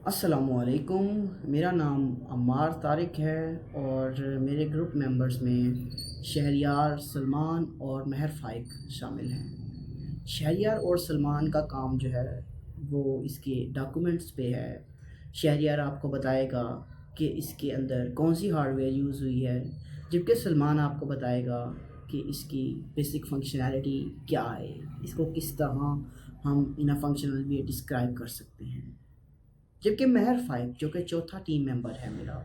अस्सलामुअलैकुम। मेरा नाम अम्मार तारिक है और मेरे ग्रुप मेंबर्स में शहरियार, सलमान और महर फ़ाइक शामिल हैं। शहरियार और सलमान का काम जो है वो इसके डॉक्यूमेंट्स पे है। शहरियार आपको बताएगा कि इसके अंदर कौन सी हार्डवेयर यूज़ हुई है, जबकि सलमान आपको बताएगा कि इसकी बेसिक फंक्शनैलिटी क्या है, इसको किस तरह हम इन अ फंक्शनल वे डिस्क्राइब कर सकते हैं। जबकि महर फ़ाइक जो कि चौथा टीम मेंबर है मेरा,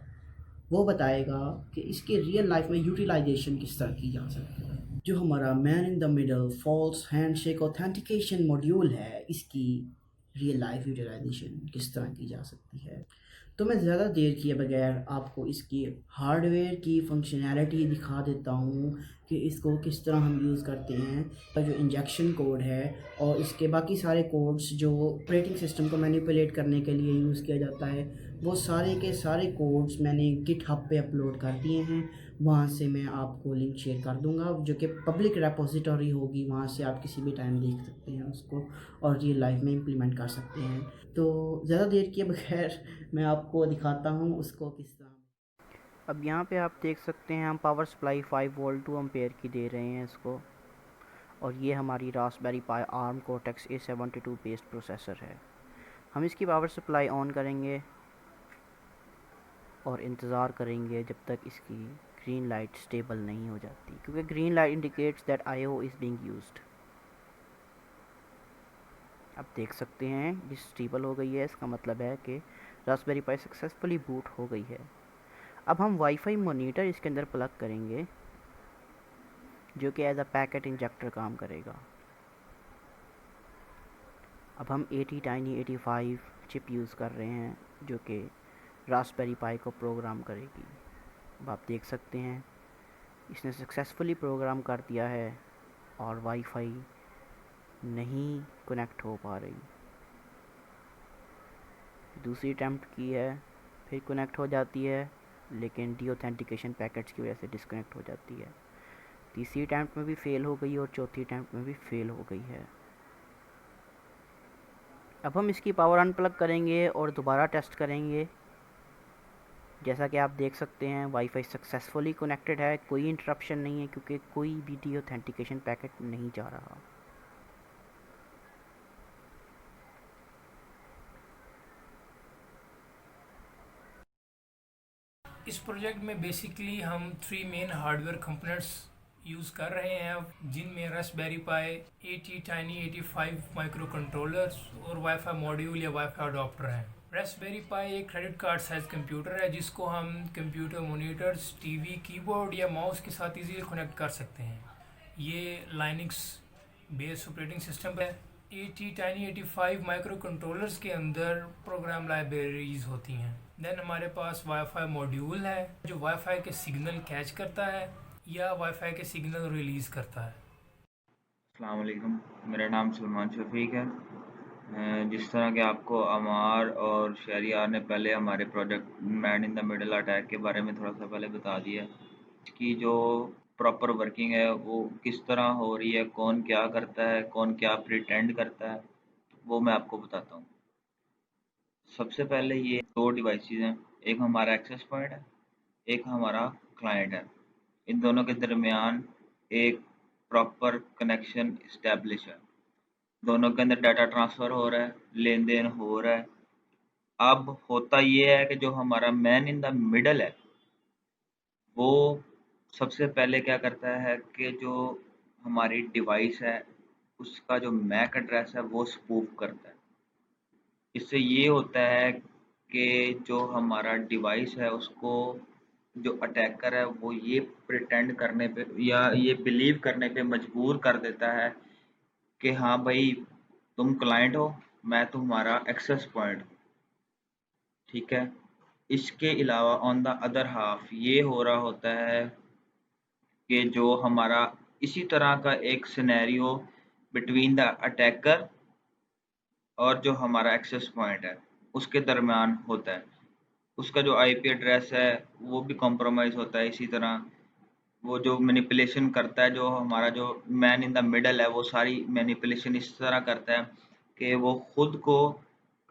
वो बताएगा कि इसके रियल लाइफ में यूटिलाइजेशन किस तरह की जा सकती है। जो हमारा man in the middle false handshake authentication module है, इसकी रियल लाइफ यूटिलाइजेशन किस तरह की जा सकती है। तो मैं ज़्यादा देर किए बगैर आपको इसकी हार्डवेयर की फंक्शनैलिटी दिखा देता हूँ कि इसको किस तरह हम यूज़ करते हैं। का जो इंजेक्शन कोड है और इसके बाकी सारे कोड्स जो ऑपरेटिंग सिस्टम को मैनिपुलेट करने के लिए यूज़ किया जाता है, वो सारे के सारे कोड्स मैंने गिटहब पे अपलोड कर दिए हैं। वहाँ से मैं आपको लिंक शेयर कर दूँगा जो कि पब्लिक रेपोजिटरी होगी, वहाँ से आप किसी भी टाइम देख सकते हैं उसको और रियल लाइफ में इम्प्लीमेंट कर सकते हैं। तो ज़्यादा देर किए बगैर मैं आपको दिखाता हूँ उसको किस तरह। अब यहाँ पे आप देख सकते हैं हम पावर सप्लाई 5 वोल्ट 2 एम्पेयर की दे रहे हैं इसको, और ये हमारी Raspberry Pi ARM Cortex A72 based processor है। हम इसकी पावर सप्लाई ऑन करेंगे और इंतज़ार करेंगे जब तक इसकी ग्रीन लाइट स्टेबल नहीं हो जाती, क्योंकि green light indicates that IO is being used. आप देख सकते हैं ये स्टेबल हो गई है, इसका मतलब है कि रास्पबेरी पाई सक्सेसफुली बूट हो गई है। अब हम वाईफाई मॉनिटर इसके अंदर प्लग करेंगे जो कि एज अ पैकेट इंजेक्टर काम करेगा। अब हम AT Tiny 85 चिप यूज़ कर रहे हैं जो कि रास्पबेरी पाई को प्रोग्राम करेगी। अब आप देख सकते हैं इसने सक्सेसफुली प्रोग्राम कर दिया है और वाईफाई नहीं कनेक्ट हो पा रही। दूसरी अटैम्प्ट की है, फिर कनेक्ट हो जाती है लेकिन डी ऑथेंटिकेशन पैकेट्स की वजह से डिस्कनेक्ट हो जाती है। तीसरी अटैम्प्ट में भी फ़ेल हो गई और चौथी अटैम्प्ट में भी फ़ेल हो गई है। अब हम इसकी पावर अनप्लग करेंगे और दोबारा टेस्ट करेंगे। जैसा कि आप देख सकते हैं वाईफाई सक्सेसफुली कनेक्टेड है, कोई इंटरप्शन नहीं है क्योंकि कोई भी डी ऑथेंटिकेशन पैकेट नहीं जा रहा। इस प्रोजेक्ट में बेसिकली हम 3 मेन हार्डवेयर कंपोनेंट्स यूज़ कर रहे हैं जिनमें Raspberry pi, AT Tiny 85 micro controllers और वाईफाई मॉड्यूल या वाईफाई अडॉप्टर हैं। रास्पबेरी पाई एक क्रेडिट कार्ड साइज कंप्यूटर है जिसको हम कंप्यूटर मॉनिटर्स, टीवी, कीबोर्ड या माउस के साथ इजीली कनेक्ट कर सकते हैं। ये लाइनक्स बेस्ड ऑपरेटिंग सिस्टम है। AT Tiny 85 माइक्रो कंट्रोलर्स के अंदर प्रोग्राम लाइब्रेरीज होती हैं। देन हमारे पास वाईफाई मॉड्यूल है जो वाईफाई के सिग्नल कैच करता है या वाईफाई के सिग्नल रिलीज़ करता है। अस्सलाम वालेकुम। मेरा नाम सलमान शफ़ीक है। जिस तरह कि आपको अमार और शहरियार ने पहले हमारे project man in the middle attack के बारे में थोड़ा सा पहले बता दिया कि जो प्रॉपर वर्किंग है वो किस तरह हो रही है, कौन क्या करता है, कौन क्या प्रिटेंड करता है, वो मैं आपको बताता हूँ। सबसे पहले ये दो डिवाइसेस हैं, एक हमारा एक्सेस पॉइंट है, एक हमारा क्लाइंट है। इन दोनों के दरमियान एक प्रॉपर कनेक्शन इस्टेब्लिश है, दोनों के अंदर डाटा ट्रांसफ़र हो रहा है, लेन देन हो रहा है। अब होता ये है कि जो हमारा मैन इन द मिडल है वो सबसे पहले क्या करता है कि जो हमारी डिवाइस है उसका जो मैक एड्रेस है वो स्पूफ करता है। इससे ये होता है कि जो हमारा डिवाइस है उसको जो अटैकर है वो ये प्रिटेंड करने पे या ये बिलीव करने पे मजबूर कर देता है कि हाँ भाई, तुम क्लाइंट हो, मैं तुम्हारा एक्सेस पॉइंट, ठीक है। इसके अलावा ऑन द अदर हाफ ये हो रहा होता है कि जो हमारा इसी तरह का एक सिनेरियो बिटवीन द अटैकर और जो हमारा एक्सेस पॉइंट है उसके दरमियान होता है। उसका जो आईपी एड्रेस है वो भी कॉम्प्रोमाइज़ होता है इसी तरह। वो जो मैनिपुलेशन करता है, जो हमारा जो मैन इन द मिडल है वो सारी मैनिपुलेशन इस तरह करता है कि वो खुद को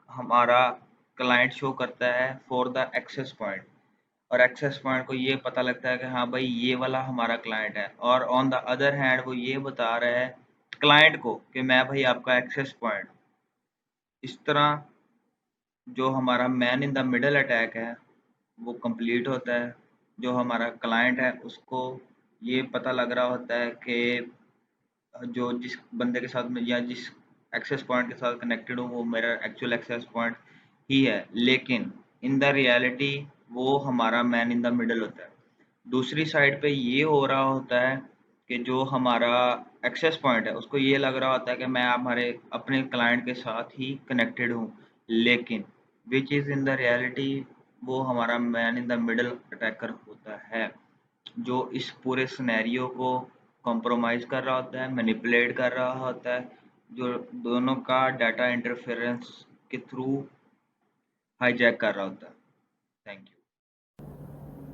हमारा क्लाइंट शो करता है फॉर द एक्सेस पॉइंट, और एक्सेस पॉइंट को ये पता लगता है कि हाँ भाई ये वाला हमारा क्लाइंट है, और ऑन द अदर हैंड वो ये बता रहा है क्लाइंट को कि मैं भाई आपका एक्सेस पॉइंट। इस तरह जो हमारा man in the middle attack है वो कंप्लीट होता है। जो हमारा क्लाइंट है उसको ये पता लग रहा होता है कि जो जिस बंदे के साथ में या जिस एक्सेस पॉइंट के साथ कनेक्टेड हूँ वो मेरा एक्चुअल एक्सेस पॉइंट ही है, लेकिन इन द रियलिटी वो हमारा मैन इन द मिडल होता है। दूसरी साइड पे ये हो रहा होता है कि जो हमारा एक्सेस पॉइंट है उसको ये लग रहा होता है कि मैं हमारे अपने क्लाइंट के साथ ही कनेक्टेड हूँ, लेकिन which is in the reality वो हमारा man in the middle attacker होता है, जो इस पूरे सिनेरियो को कॉम्प्रोमाइज़ कर रहा होता है, मैनिपुलेट कर रहा होता है, जो दोनों का डाटा इंटरफेरेंस के थ्रू हाईजैक कर रहा होता है। Thank you.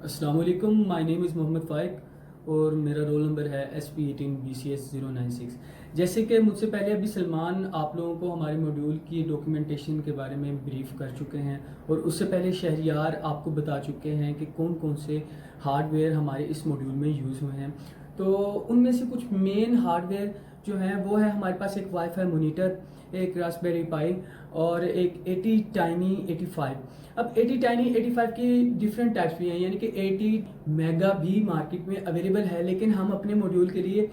अस्सलाम वालेकुम, माय नेम इज़ मोहम्मद फ़ाइक और मेरा रोल नंबर है SP18BCS096। जैसे कि मुझसे पहले अभी सलमान आप लोगों को हमारे मॉड्यूल की डॉक्यूमेंटेशन के बारे में ब्रीफ कर चुके हैं, और उससे पहले शहरियार आपको बता चुके हैं कि कौन कौन से हार्डवेयर हमारे इस मॉड्यूल में यूज़ हुए हैं। तो उनमें से कुछ मेन हार्डवेयर जो हैं वो है हमारे पास एक वाईफाई मोनीटर, एक रास्पबेरी पाई और एक 80 टाइनी 85। अब 80 टाइनी 85 की डिफरेंट टाइप्स भी हैं, यानी कि 80 मेगा भी मार्केट में अवेलेबल है, लेकिन हम अपने मॉड्यूल के लिए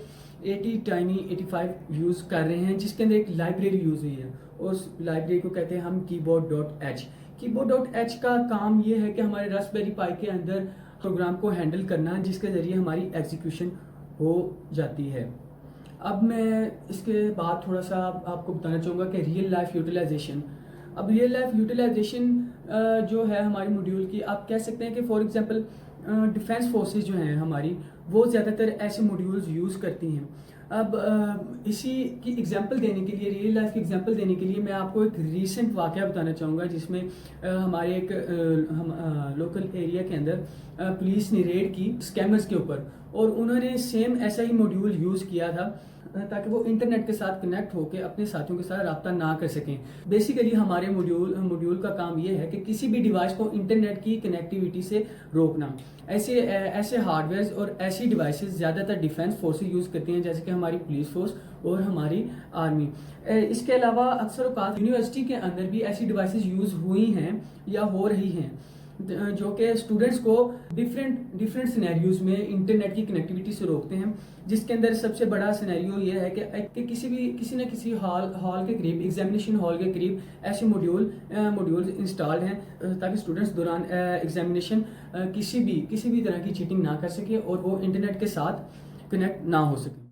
80 टाइनी 85 यूज़ कर रहे हैं, जिसके अंदर एक लाइब्रेरी यूज़ हुई है। उस लाइब्रेरी को कहते हैं हम कीबोर्ड.h। कीबोर्ड.h का काम ये है कि हमारे रास्पबेरी पाई के अंदर प्रोग्राम को हैंडल करना, जिसके ज़रिए हमारी एग्जीक्यूशन हो जाती है। अब मैं इसके बाद थोड़ा सा आपको बताना चाहूँगा कि रियल लाइफ यूटिलाइजेशन। अब रियल लाइफ यूटिलाइजेशन जो है हमारी मॉड्यूल की, आप कह सकते हैं कि फॉर एग्जांपल डिफेंस फोर्सेस जो हैं हमारी, वो ज़्यादातर ऐसे मॉड्यूल्स यूज़ करती हैं। अब इसी की एग्जांपल देने के लिए, रियल लाइफ की एग्जांपल देने के लिए मैं आपको एक रीसेंट वाक़या बताना चाहूँगा, जिसमें हमारे एक लोकल एरिया के अंदर पुलिस ने रेड की स्कैमर्स के ऊपर, और उन्होंने सेम ऐसा ही मॉड्यूल यूज़ किया था ताकि वो इंटरनेट के साथ कनेक्ट होकर अपने साथियों के साथ रब्ता ना कर सकें। बेसिकली हमारे मॉड्यूल का काम ये है कि किसी भी डिवाइस को इंटरनेट की कनेक्टिविटी से रोकना। ऐसे हार्डवेयर और ऐसी डिवाइसेस ज़्यादातर डिफेंस फोर्सेस यूज़ करती हैं, जैसे कि हमारी पुलिस फोर्स और हमारी आर्मी। इसके अलावा अक्सर औक़ात यूनिवर्सिटी के अंदर भी ऐसी डिवाइसेस यूज़ हुई हैं या हो रही हैं, जो कि स्टूडेंट्स को डिफरेंट सिनेरियोज में इंटरनेट की कनेक्टिविटी से रोकते हैं, जिसके अंदर सबसे बड़ा सिनेरियो ये है कि किसी न किसी हॉल के करीब, एग्जामिनेशन हॉल के करीब ऐसे मॉड्यूल्स इंस्टॉल्ड हैं ताकि स्टूडेंट्स दौरान एग्जामिनेशन किसी भी तरह की चीटिंग ना कर सके और वो इंटरनेट के साथ कनेक्ट ना हो सके।